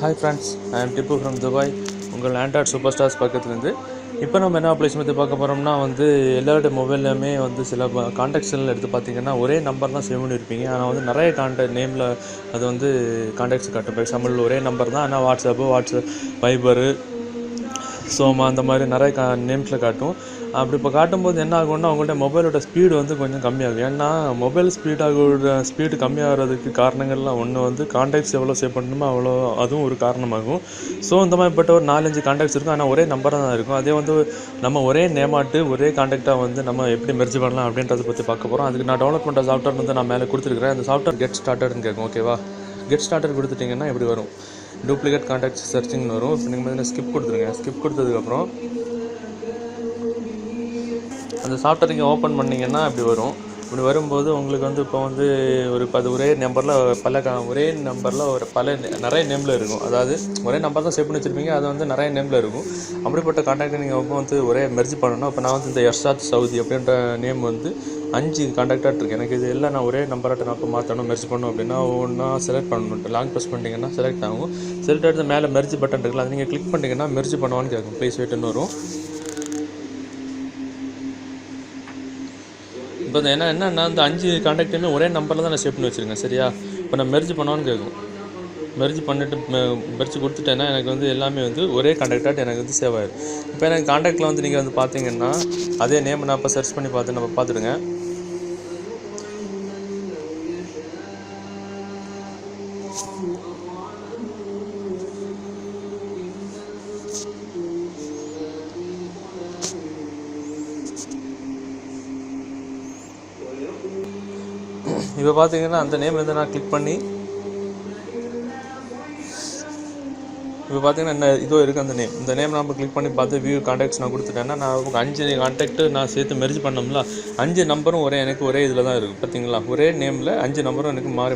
Hi friends, I am Tippu from Dubai. உங்கள் Android super stars பக்கத்துலேருந்து இப்போ நம்ம என்ன அப்ளிகேஷன் பற்றி பார்க்க போகிறோம்னா எல்லாருடைய மொபைல்லையுமே சில கான்டாக்ட்ஸ்லாம் எடுத்து பார்த்தீங்கன்னா ஒரே நம்பர் தான் சேவ் பண்ணியிருப்பீங்க. ஆனால் நிறைய கான்டாக்ட் நேமில் அது கான்டாக்ட்ஸ் காட்டும். இப்போ எக்ஸாம்பிள் ஒரே நம்பர் தான், ஆனால் வாட்ஸ்அப், வைபரு, சோமா அந்த மாதிரி நிறைய நேம்ஸில் காட்டும். அப்படி இப்போ காட்டும்போது என்ன ஆகும்னா அவங்கள்ட்ட மொபைலோட ஸ்பீடு கொஞ்சம் கம்மியாகும். ஏன்னா மொபைல் ஸ்பீடு கம்மியாகிறதுக்கு காரணங்கள்லாம் ஒன்று கான்டாக்ட்ஸ் எவ்வளோ சேவ் பண்ணணுமோ அவ்வளோ, அதுவும் ஒரு காரணமாகும். ஸோ இந்த மாதிரிப்பட்ட ஒரு 4-5 கான்டாக்ட்ஸ் இருக்கும், ஆனால் ஒரே நம்பராக தான் இருக்கும். அதே நம்ம ஒரே நேமாட்டு ஒரே கான்டாக்டாக நம்ம எப்படி மெர்ஜ் பண்ணலாம் அப்படின்றத பற்றி பார்க்க போகிறோம். அதுக்கு நான் டவுன்லோட் பண்ணுற சாஃப்ட்வேர் நான் மேலே கொடுத்துருக்கிறேன். அந்த சாஃப்ட்வேர் கெட் ஸ்டார்டட்னு கேட்கும். ஓகேவா, கெட் ஸ்டார்டட் கொடுத்துட்டிங்கன்னா எப்படி வரும், டூப்ளிகேட் கான்டாக்ட்ஸ் சர்ச்சிங்னு வரும். இப்போ நீங்கள் ஸ்கிப் கொடுத்துருங்க. ஸ்கிப் கொடுத்ததுக்கப்புறம் அந்த சாஃப்ட்வேர் நீங்கள் ஓப்பன் பண்ணிங்கன்னா இப்படி வரும். இப்படி வரும்போது உங்களுக்கு இப்போ ஒரு ஒரே நம்பரில் ஒரே நம்பரில் நிறைய நேமில் இருக்கும். அதாவது ஒரே நம்பர் தான் சேவ் பண்ணி வச்சுருப்பீங்க, அது நிறைய நேமில் இருக்கும். அப்படிப்பட்ட கான்டாக்டை நீங்கள் ஒரே மெர்ஜ் பண்ணணும். இப்போ நான் இந்த எர்ஷாத் சவுதி அப்படின்ற நேம் 5 கான்டாக்டாக இருக்குது. எனக்கு இது எல்லாம் நான் ஒரே நம்பராட்ட நான் இப்போ மாற்றணும், மெர்ஜ் பண்ணணும் அப்படின்னா ஒவ்வொன்றா செலக்ட் பண்ணணும். லாங் ப்ரெஸ் பண்ணிட்டீங்கன்னா செலக்ட் ஆகும். செலக்ட் ஆகிட்டு மேலே மெர்ஜ் பட்டன் இருக்குல்ல, அது நீங்கள் கிளிக் பண்ணிட்டீங்கன்னா மெர்ஜ் பண்ணுவான்னு கேட்கும். ப்ளீஸ் வெயிட்னு வரும். இப்போ என்னென்னா இந்த 5 கான்டாக்டையுமே ஒரே நம்பரில் தான் நான் சேவ் பண்ணி வச்சுருக்கேன். சரியா, இப்போ நான் மெர்ஜ் பண்ணுவான்னு கேட்கும். மெர்ஜ் பண்ணிவிட்டு மெர்ஜ் கொடுத்துட்டேன்னா எனக்கு எல்லாமே ஒரே கான்டாக்டாக எனக்கு சேவ் ஆகிடும். இப்போ எனக்கு கான்டாக்டில் நீங்கள் பார்த்தீங்கன்னா அதே நேம் நான் இப்போ சர்ச் பண்ணி பார்த்துடுங்க. இப்போ பார்த்தீங்கன்னா அந்த நேம் நான் கிளிக் பண்ணி இப்போ பார்த்தீங்கன்னா என்ன இதோ இருக்குது அந்த நேம். இந்த நேம் நம்ம கிளிக் பண்ணி பார்த்து வியூ கான்டாக்ட்ஸ் நான் கொடுத்துட்டேன்னா நான் 5 கான்டாக்ட்டு நான் சேர்த்து மெர்ஜ் பண்ணோம்ல, 5 நம்பரும் எனக்கு ஒரே இதில் தான் இருக்குது. பார்த்தீங்களா, ஒரே நேமில் 5 நம்பரும் எனக்கு மாறி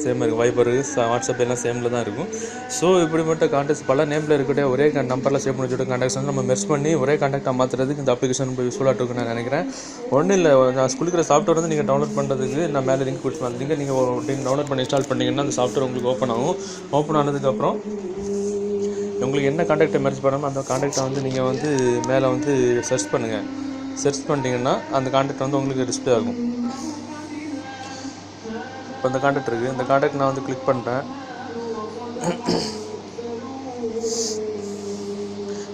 சேமாக இருக்குது. வைபரு, வாட்ஸ்அப் எல்லாம் சேமில் தான் இருக்கும். ஸோ இப்படிப்பட்ட கான்டாக்ட்ஸ் பல நேமில் இருக்கக்கூடிய ஒரே நம்பரில் சேவ் பண்ணி வச்சுட்டு கான்டாக்ட்ஸ் நம்ம மெர்ஜ் பண்ணி ஒரே கான்டாக்டாக மாற்றுறதுக்கு இந்த அப்ளிகேஷன் ரொம்ப யூஸ்ஃபுல்லாக இருக்குன்னு நான் நினைக்கிறேன். ஒன்றும் இல்லை, நான் கொடுக்குற சாஃப்ட்வேர் நீங்கள் டவுன்லோட் பண்ணுறதுக்கு நான் மேலே லிங்க் கொடுத்துருவேன். அந்த லிங்கை நீங்கள் டவுன்லோட் பண்ணி இன்ஸ்டால் பண்ணிங்கன்னா அந்த சாஃப்ட்வேர் உங்களுக்கு ஓப்பன் ஆகும். ஓப்பன் ஆனதுக்கப்புறம் உங்களுக்கு என்ன கான்டாக்டை மெர்ஜ் பண்ணணும் அந்த கான்டாக்டை நீங்கள் மேலே சர்ச் பண்ணுங்கள். சர்ச் பண்ணிட்டீங்கன்னா அந்த கான்டாக்ட் உங்களுக்கு டிஸ்பிளே ஆகும். இப்போ இந்த கான்டாக்ட் இருக்குது, இந்த கான்டாக்ட் நான் கிளிக் பண்ணுறேன்.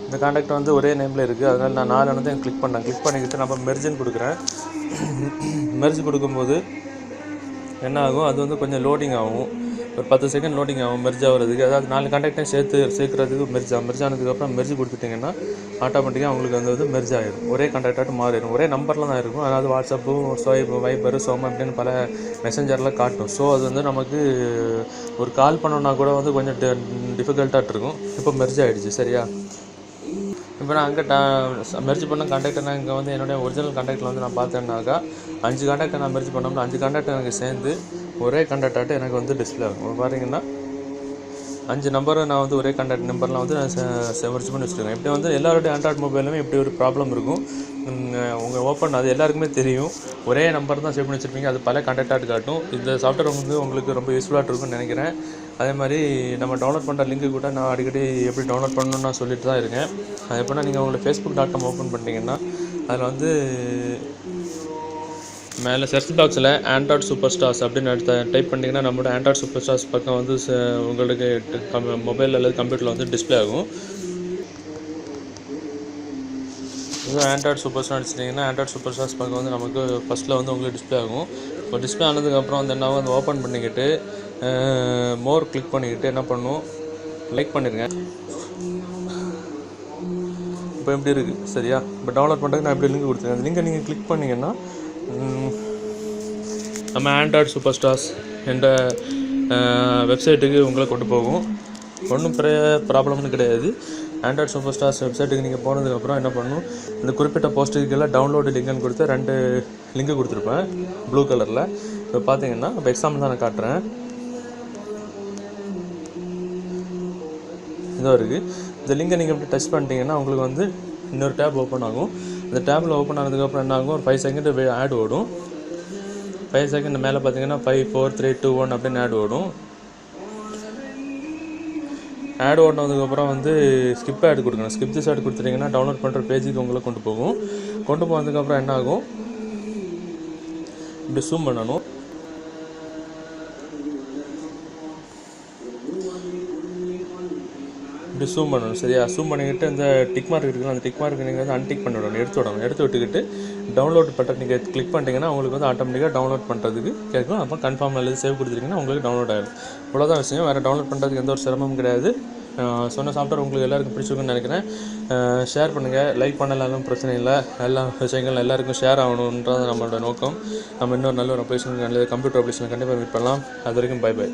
இந்த கான்டாக்ட் ஒரே நேமில் இருக்குது, அதனால் நான் 4 கிளிக் பண்ணேன். கிளிக் பண்ணிக்கிட்டு நம்ம மெர்ஜ்னு கொடுக்குறேன். மெர்ஜ் கொடுக்கும்போது என்ன ஆகும், அது கொஞ்சம் லோடிங் ஆகும். ஒரு 10 செகண்ட் லோடிங் ஆகும் மெர்ஜ் ஆகிறதுக்கு. அதாவது 4 கான்டாக்டையும் சேர்க்குறதுக்கு மெர்ஜ் ஆனதுக்கப்புறம் மெர்ஜ் கொடுத்துட்டிங்கன்னா ஆட்டோமேட்டிக்காக உங்களுக்கு மெர்ஜ் ஆகிடும். ஒரே கான்டாக்டாக மாறிடும். ஒரே நம்பரில் தான் இருக்கும். அதாவது வாட்ஸ்அப்பு, வைபரு, சோமா அப்படின்னு பல மெசஞ்சரில் காட்டும். ஸோ அது நமக்கு ஒரு கால் பண்ணோன்னா கூட கொஞ்சம் டிஃபிகல்ட்டாக இருக்கும். இப்போ மெர்ஜ் ஆகிடுச்சு. சரியா, இப்போ நான் அங்கே மெர்ஜ் பண்ண கான்டாக்டை நான் இங்கே என்னுடைய ஒரிஜினல் கான்டாக்டில் நான் பார்த்தேன்னாக்கா 5 கான்டாக்டை நான் மெர்ஜ் பண்ணோம்னா 5 கான்டாக்டை எனக்கு சேர்ந்து ஒரே கான்டாக்டாகிட்டு எனக்கு டிஸ்பிளே ஆகும். பார்த்தீங்கன்னா 5 நம்பரும் நான் ஒரே கான்டாக்ட் நம்பர்லாம் நான் மெர்ஜ் பண்ணி வச்சுருக்கேன். இப்படி எல்லாருடைய ஆண்ட்ராய்ட் மொபைலுமே இப்படி ஒரு ப்ராப்ளம் இருக்கும். உங்கள் ஓப்பன் அது எல்லாருக்குமே தெரியும். ஒரே நம்பர் தான் சேவ் பண்ணி வச்சுருப்பீங்க, அது பல கான்டாக்டாக காட்டும். இந்த சாஃப்ட்வேர் உங்களுக்கு ரொம்ப யூஸ்ஃபுல்லாக இருக்கும்னு நினைக்கிறேன். அதே மாதிரி நம்ம டவுன்லோட் பண்ணுற லிங்க்கு கூட நான் அடிக்கடி எப்படி டவுன்லோட் பண்ணணும்னு நான் சொல்லிட்டு தான் இருக்கேன். அது எப்படின்னா நீங்கள் உங்களுக்கு facebook.com ஓப்பன் பண்ணிட்டீங்கன்னா அதில் மேலே சர்ச் பாக்ஸில் ஆண்ட்ராய்ட் சூப்பர் ஸ்டார்ஸ் அப்படின்னு டைப் பண்ணிங்கன்னா நம்மளோட ஆண்ட்ராய்ட் சூப்பர் ஸ்டார்ஸ் பக்கம் உங்களுக்கு மொபைல் அல்லது கம்ப்யூட்டரில் டிஸ்பிளே ஆகும். இது ஆண்ட்ராய்ட் சூப்பர் ஸ்டார் அடிச்சிட்டிங்கன்னா ஆண்ட்ராய்ட் சூப்பர் ஸ்டார்ஸ் பக்கம் நமக்கு ஃபஸ்ட்டில் உங்களுக்கு டிஸ்பிளே ஆகும். இப்போ டிஸ்பிளே ஆனதுக்கப்புறம் என்ன ஓப்பன் பண்ணிக்கிட்டு மோர் கிளிக் பண்ணிக்கிட்டு என்ன பண்ணும், லைக் பண்ணிடுங்க. இப்போ எப்படி இருக்குது. சரியா, இப்போ டவுன்லோட் பண்ணுறதுக்கு நான் எப்படி லிங்க் கொடுத்துருக்கேன். அந்த லிங்கை நீங்கள் கிளிக் பண்ணிங்கன்னா நம்ம ஆண்ட்ராய்ட் சூப்பர் ஸ்டார்ஸ் என்ற வெப்சைட்டுக்கு உங்களை கொண்டு போகும். ஒன்றும் ப்ராப்ளம்னு கிடையாது. ஆண்ட்ராய்ட் சூப்பர் ஸ்டார்ஸ் வெப்சைட்டுக்கு நீங்கள் போனதுக்கப்புறம் என்ன பண்ணணும், இந்த குறிப்பிட்ட போஸ்ட்டுக்கெல்லாம் டவுன்லோடு லிங்க்னு கொடுத்து 2 லிங்கு கொடுத்துருப்பேன் ப்ளூ கலரில். இப்போ பார்த்தீங்கன்னா இப்போ எக்ஸாம்பிள் தான் நான் காட்டுறேன். இதாக இருக்குது. இந்த லிங்கை நீங்கள் எப்படி டச் பண்ணிட்டீங்கன்னா உங்களுக்கு இன்னொரு டேப் ஓப்பன் ஆகும். இந்த டேப்பில் ஓப்பன் ஆனதுக்கப்புறம் என்ன ஆகும், ஒரு 5 செகண்ட் ஆட் ஓடும். 5 செகண்ட் மேலே பார்த்தீங்கன்னா 5 4 3 2 1 அப்படின்னு ஆட் ஓடும். ஆட் ஓட்டினதுக்கப்புறம் வந்து ஸ்கிப் ஆட் கொடுக்கணும். ஸ்கிப் திஸ் ஆட் கொடுத்துட்டிங்கன்னா டவுன்லோட் பண்ணுற பேஜுக்கு உங்களை கொண்டு போகும். கொண்டு போனதுக்கப்புறம் என்ன ஆகும், இப்படி ஜூம் பண்ணணும். இப்படி ஜூம் பண்ணணும். சரியா? ஜூம் பண்ணிக்கிட்டு இந்த டிக் மார்க் இருக்குல்ல, அந்த டிக் மார்க் நீங்கள் வந்து அன்டிக் பண்ணி விடணும், எடுத்து விடணும். எடுத்து விட்டுக்கிட்டு டவுன்லோட் பட்டன் நீங்கள் கிளிக் பண்ணிட்டீங்கன்னா உங்களுக்கு வந்து ஆட்டோமேட்டிக்காக டவுன்லோட் பண்ணுறதுக்கு கேட்கும். அப்போ கன்ஃபார்ம் அல்லது சேவ் கொடுத்துட்டிங்கன்னா உங்களுக்கு டவுன்லோட் ஆகிடும். இவ்வளோதான் விஷயம். வேறு டவுன்லோட் பண்ணுறதுக்கு எந்த ஒரு சிரமமும் கிடையாது. சொன்ன சாஃப்ட்வேர் உங்களுக்கு எல்லாருக்கும் பிடிச்சிருக்குன்னு நினைக்கிறேன். ஷேர் பண்ணுங்கள், லைக் பண்ணலாலும் பிரச்சனை இல்லை. எல்லா விஷயங்கள் எல்லாருக்கும் ஷேர் ஆகணுன்றது நம்மளோட நோக்கம். நம்ம இன்னொரு நல்ல ஒரு அப்ளிகேஷன், நல்ல கம்ப்யூட்டர் அப்ளிகேஷன் கண்டிப்பாக மீட் பண்ணலாம். அது வரைக்கும் பை பை.